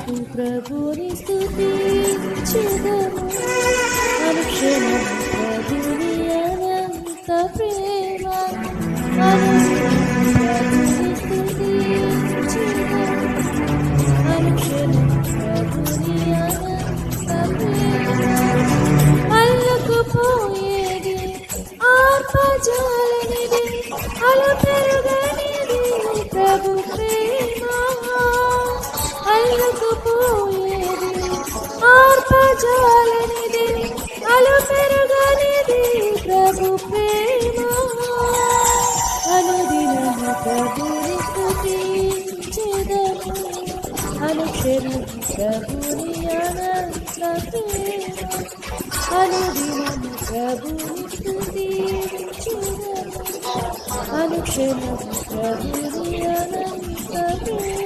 ప్రభుని స్తుతించెదము అనుక్షణం ప్రభుని అనంత ప్రేమ ప్రభుని స్తుతించెదము అనుక్షణం ప్రభుని అనంత ప్రేమ అల్లుకుపోయేది ఆర్పజాలనిది అలపెరుగనిది ప్రభు ప్రేమ అల్లుకుపోయేది ఆర్పజాలనిది అలపెరుగనిది ప్రభు ప్రేమ అనుదినము ప్రభుని స్తుతించెదము అనుక్షణం ప్రభుని అనంత ప్రేమ అనుదినము ప్రభుని స్తుతించెదము అనుక్షణం ప్రభుని అనంత ప్రేమ